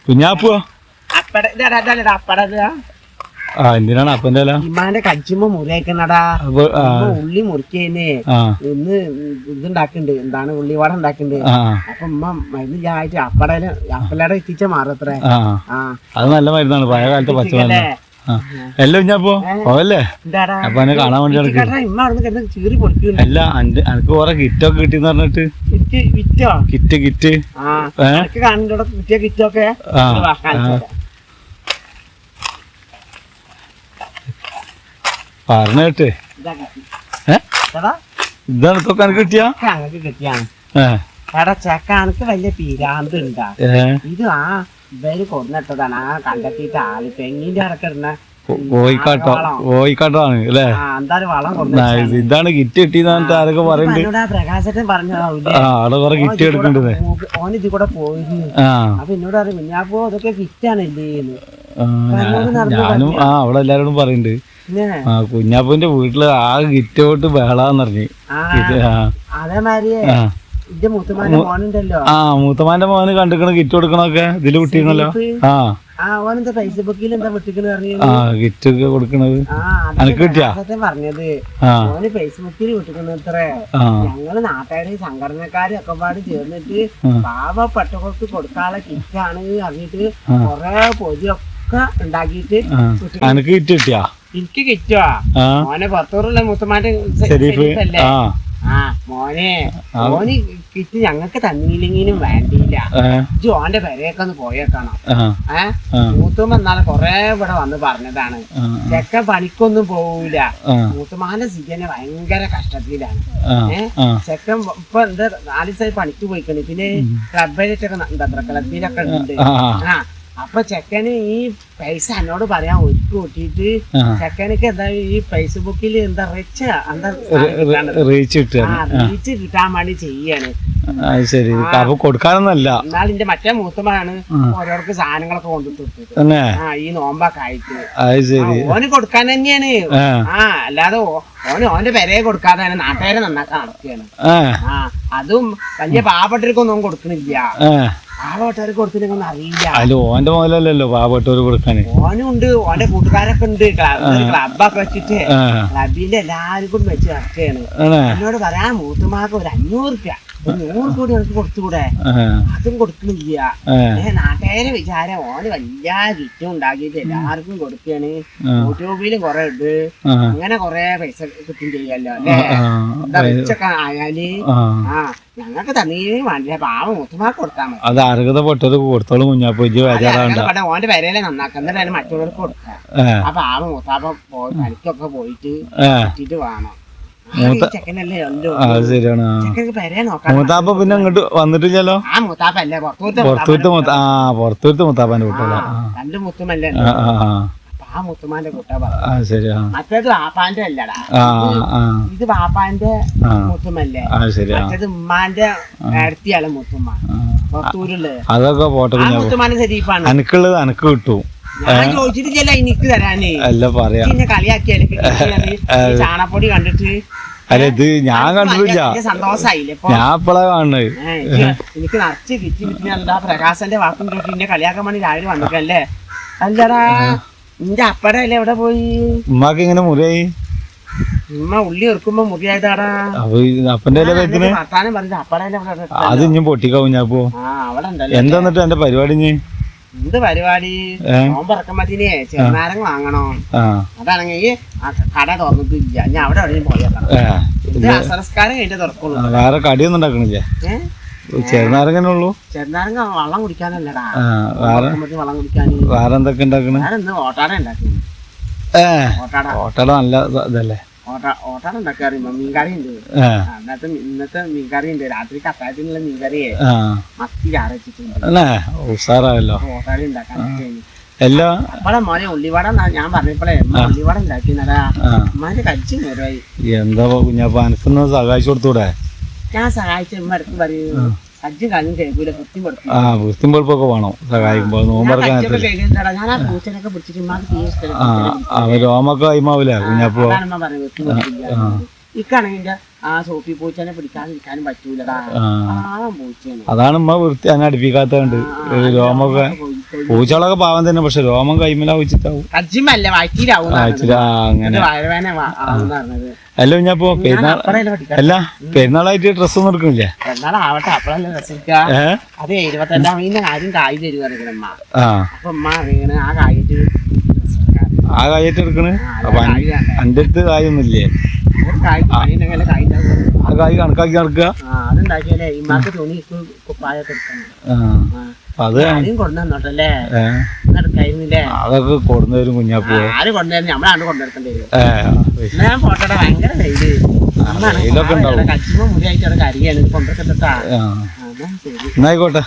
കുഞ്ഞാപ്പോ എന്തിനാണ് അപ്പന്റെ ഇമ്മാന്റെ കച്ചുമ്പോ മുറിയാക്കണടാ ഉള്ളി മുറിക്കന്നെ ഇന്ന് ഇതുണ്ടാക്കുന്നുണ്ട് എന്താണ് ഉള്ളിവട ഉണ്ടാക്കുന്നുണ്ട് അപ്പൊ ഉമ്മ മരുന്നില്ലായിട്ട് അപ്പലയുടെ എത്തിച്ച മാറത്രേ അത് നല്ല മരുന്നാണ് പഴയ കാലത്തെ പച്ചമരുന്ന് എല്ലാം കുഞ്ഞാപ്പോ പോവല്ലേ അപ്പൊ എന്നെ കാണാൻ വേണ്ടി ചീറി പൊളിക്കും അല്ല എനിക്ക് കുറെ കിറ്റൊക്കെ കിട്ടിന്ന് പറഞ്ഞിട്ട് കിറ്റ് കിറ്റ് കിറ്റൊക്കെ പറഞ്ഞ കേട്ടേ ഇതാണ് ഇതൊക്കെ എനിക്ക് കിട്ടിയാ എടാ ചെക്ക എനിക്ക് വലിയ പീരാന്ത് ഉണ്ടാ ഇത് ഇവര് കൊണ്ടിട്ടതാണ് കണ്ടെത്തിയിട്ട് ആള് തെങ്ങിന്റെ ഇറക്കിടുന്ന കോഴിക്കാട്ടാണ് അല്ലേ എന്തായാലും വളം ഇതാണ് കിറ്റ് കിട്ടിയെന്ന് ആരൊക്കെ പറയുന്നുണ്ട് പ്രകാശത്തിന് പറഞ്ഞതാവൂലേ അവിടെ കുറെ കിറ്റ് എടുക്കണ്ടത് ഓൻ ഇതിൽ കൂടെ പോയിരുന്നു അപ്പൊ എന്നോട് അറിയും ഞാപ്പോ അതൊക്കെ കിറ്റാണല്ലേ ഞാനും അവിടെ എല്ലാരോടും പറയുന്നുണ്ട് കുഞ്ഞാപ്പൂന്റെ വീട്ടില് ആകെ കിറ്റോട്ട് ബഹളാന്ന് പറഞ്ഞു അതേമാതിരി ഇന്റെ മൂത്തമാന്റെ മോനുണ്ടല്ലോ മൂത്തമാന്റെ മോന് കണ്ടിക്കണ കിറ്റ് കൊടുക്കണൊക്കെ ഇതില് വിട്ടിരുന്നല്ലോ ഓനെന്താ ഫേസ്ബുക്കിൽ എന്താ വിട്ടിക്കണ് പറഞ്ഞു കിറ്റ് കൊടുക്കണത് എനിക്ക് കിട്ടിയാ പറഞ്ഞത് ഓന് ഫേസ്ബുക്കിൽ വിട്ടിക്കണത്രേ ഞങ്ങള് നാട്ടുകാരും സംഘടനക്കാരും ഒക്കെ പാട് ചേർന്നിട്ട് പാവപ്പെട്ടവർക്ക് കൊടുക്കാനുള്ള കിറ്റാണ് പറഞ്ഞിട്ട് കൊറേ പൊതിയൊക്കെ ഉണ്ടാക്കിയിട്ട് എനിക്ക് കിറ്റ് കിട്ടിയാ എനിക്ക് കിറ്റുവാ മോനെ പുറത്തൂറുള്ള മുത്തമാന്റെ അല്ലേ മോനെ മോന് കിറ്റ് ഞങ്ങക്ക് തന്നില്ലെങ്കിലും വേണ്ടിയില്ല ഓന്റെ പെരയൊക്കെ ഒന്ന് പോയേക്കണം മൂത്തുമ്മ എന്നാളെ കൊറേ ഇവിടെ വന്ന് പറഞ്ഞതാണ് ചെക്ക പണിക്കൊന്നും പോവൂല മൂത്തുമാന്റെ സീജനെ ഭയങ്കര കഷ്ടത്തിലാണ് ചെക്കൻ ഇപ്പൊ എന്താ 4 ദിവസമായി പണിക്ക് പോയിക്കണ് പിന്നെ ക്ലബിലൊക്കെ എന്താ ക്ലബിലൊക്കെ ഉണ്ട് അപ്പൊ ചെക്കന് ഈ പൈസ എന്നോട് പറയാൻ ഒരുക്കി കൂട്ടിയിട്ട് ചെക്കനക്ക് എന്താ ഈ ഫേസ്ബുക്കിൽ എന്താ റീച്ച് കിട്ടാൻ വേണ്ടി ചെയ്യാണ് കൊടുക്കാനൊന്നല്ല എന്നാൽ എന്റെ മറ്റേ മൂത്തമാണ് ഓരോർക്ക് സാധനങ്ങളൊക്കെ കൊണ്ടുകൊടുത്തത് ഈ നോമ്പൊക്കെ ആയിട്ട് ഓന് കൊടുക്കാൻ തന്നെയാണ് അല്ലാതെ ഓന്റെ പെരയെ കൊടുക്കാതെ നാട്ടുകാരെ നന്നാക്കാൻ നടക്കുകയാണ് അതും വലിയ പാവപ്പെട്ടവർക്കൊന്നും കൊടുക്കണില്ല പാവപ്പെട്ടവർ കൊടുത്തിട്ടൊന്നും അറിയില്ല ഓന്റെ മുതലല്ലോ പാവപ്പെട്ടവർ കൊടുക്കാന് ഓനും ഉണ്ട് ഓന്റെ കൂട്ടുകാരൊക്കെ ഉണ്ട് ക്ലബൊക്കെ വെച്ചിട്ട് ക്ലബിന്റെ എല്ലാരും കൂടി വെച്ച് നടക്കുകയാണ് എന്നോട് പറയാൻ മൂത്തുമാക്ക് ഒരു 500 റുപ്യ 100 കൂടി എനിക്ക് കൊടുത്തുകൂടെ അതും കൊടുക്കുന്നില്ല നാട്ടുകാരെ വിചാരം ഓന് വലിയ കിറ്റും ഉണ്ടാക്കിയിട്ട് എല്ലാവർക്കും കൊടുക്കുകയാണ് യൂട്യൂബിലും കുറെ ഉണ്ട് അങ്ങനെ കൊറേ പൈസ കിട്ടും ചെയ്യല്ലോ അല്ലേ എന്താ റിച്ചൊക്കെ ആയാല് ഞങ്ങൾക്ക് തന്നീനും വേണ്ടില്ല പാവം മുത്തുമാക്ക് കൊടുത്താൽ മതി അത് അർഹതപ്പെട്ടത് കൊടുത്തോളും ഓന്റെ പെരയിലെ നന്നാക്കുന്ന മറ്റുള്ളവർക്ക് കൊടുക്കാം ആ പാവം മൂത്താപ്പ പണിക്കൊക്കെ പോയിട്ട് കിട്ടിട്ട് വേണം മൂത്താപ്പ പിന്നെ അങ്ങോട്ട് വന്നിട്ടില്ലല്ലോ പുറത്തൂരത്തെ മുത്താപ്പന്റെ കുട്ടികളാ 2 മുത്തുമല്ലേ ആ മുത്തുമാന്റെ കുട്ടാ മറ്റേത് വാപ്പാന്റെ അല്ലടാ ഇത് വാപ്പാന്റെ മുത്തുമല്ലേ മറ്റേത് ഉമ്മാന്റെ അടുത്തിയാളെ മുത്തുമ്മ പുറത്തൂരുള്ളത് അതൊക്കെ പോട്ടെ മുത്തുമാന്റെ ശരീഫാണ് അനക്കുള്ളത് അനക്ക് കിട്ടും ഞാൻ ചോദിച്ചിട്ടില്ല എനിക്ക് തരാനേ അല്ല പറയാ പിന്നെ കളിയാക്കിയാലേ ചാണപ്പൊടി കണ്ടിട്ട് അല്ല ഇത് ഞാൻ കണ്ടിട്ടില്ല സന്തോഷായില്ലേ ഞാൻ ഇപ്പളാ കാണുന്നത് എനിക്ക് നിറച്ച് കിറ്റി കിട്ടി എന്താ പ്രകാശന്റെ വാക്കും കേട്ടി എന്നെ കളിയാക്കാൻ വേണ്ടി രാവിലെ വന്നിട്ടല്ലേ അല്ലടാ നിന്റെ അപ്പടല്ലേ എവിടെ പോയി ഉമ്മാക്ക് ഇങ്ങനെ മുറിയായി ഉമ്മ ഉള്ളി എടുക്കുമ്പോ മുറിയായതാടാ അപ്പന്റെ വർത്താനം പറഞ്ഞ അപ്പടല്ലേ അത് ഇഞ്ഞും പൊട്ടിക്കാവും ഞാൻ ഇപ്പൊ എന്താ എന്നിട്ട് എന്റെ പരിപാടി എന്ത് പരിപാടി നോമ്പറക്കുമ്പത്തിനെ ചെറുനാരങ്ങ വാങ്ങണോ അതാണെങ്കിൽ കട തുറന്നിട്ടില്ല ഞാൻ അവിടെ എവിടെയും പോയേക്കണം സംസ്കാരം കഴിഞ്ഞിട്ട് തുറക്കുള്ളൂ വേറെ കടിയൊന്നും ഉണ്ടാക്കണില്ലേ ചെറുനാരങ്ങ ഉള്ളൂ ചെറുനാരങ്ങ വെള്ളം കുടിക്കാനല്ലടാ വെള്ളം കുടിക്കാൻ വേറെ എന്തൊക്കെ ഉണ്ടാക്കണ ഓട്ടാട ഉണ്ടാക്കി ഓട്ടാട നല്ല ഇതല്ലേ ഓട്ടാട ഉണ്ടാക്കാറ് മീൻകറി ഉണ്ട് ഇന്നത്തെ മീൻകറി ഉണ്ട് രാത്രി കത്തായത്തിനുള്ള മീൻകറിയെ മത്തി ചാറച്ചിട്ടുണ്ട് ഉഷാറായല്ലോ ഓട്ടാട ഉണ്ടാക്കാൻ എല്ലാ അപ്പളെ മോനെ ഉള്ളിവട ഞാൻ പറഞ്ഞപ്പോഴേ ഉള്ളിവട ഉണ്ടാക്കിന്നടാ അമ്മാന്റെ കഴിച്ചു നേരമായി എന്താ കുഞ്ഞാപ്പ അനക്കൊന്ന് സഹായിച്ചു കൊടുത്തൂടെ ഞാൻ സഹായിച്ച അടുത്ത് പറയൂ സജ്ജും കാലും കേൾക്കൂല വൃത്തി വൃത്തിയും പൊളിപ്പൊക്കെ വേണം സഹായിക്കുമ്പോ നോമ്പറക്കാൻ രോമൊക്കെ കൈമാവൂലേ കുഞ്ഞാപ്പോ ഇക്കാണെങ്കിൽ ആ സോപ്പി പൂച്ചനെ പിടിക്കാതിരിക്കാനും പറ്റൂലടാ പൂച്ചയാണ് അതാണ് ഉമ്മ വൃത്തി അങ്ങനെ അടുപ്പിക്കാത്തതുണ്ട് രോമൊക്കെ പൂച്ചകളൊക്കെ പാവം തന്നെ, പക്ഷെ രോമം കൈമലാവിച്ചിട്ടാവും. കജ്ജിമല്ല വയറ്റിലാവും അങ്ങനെ വയറുവേന പറഞ്ഞത്. അല്ല കുഞ്ഞാപ്പോ പെരുന്നാൾ അല്ല പെരുന്നാളായിട്ട് ഡ്രസ് ഒന്നും എടുക്കണില്ലേ? പെരുന്നാളാവട്ടെ അപ്പഴല്ലേ രസിക്ക. അതെ 25-ാം തീയതി ആരും കായ് തരുവാ അമ്മ. അപ്പൊ അമ്മ അറിയണ ആ കായിട്ട് എടുക്കണ്. അപ്പൊ എന്റെ അടുത്ത് കായൊന്നുമില്ലേ? ആ കായ് കണക്കാക്കി നടക്കുക. അതുണ്ടാക്കിയാലേ ഇമ്മാക്ക് തുണി കുപ്പായൊക്കെ എടുക്കണം. അത് കൊണ്ടുവന്നോട്ടല്ലേ അതൊക്കെ കൊടുന്നവരും കുഞ്ഞാപ്പോ ആര് കൊണ്ടുവരും? നമ്മളാണ്ട് കൊണ്ടുവരേണ്ടി വരും. ഞാൻ പോട്ടെ, ഭയങ്കര വെയില് വെയിലൊക്കെ ഉണ്ടാവും. കച്ചിമ മുറിയായിട്ട് അവിടെ കരിയാണ് കൊണ്ടുവരട്ടാ. എന്നായിക്കോട്ടെ.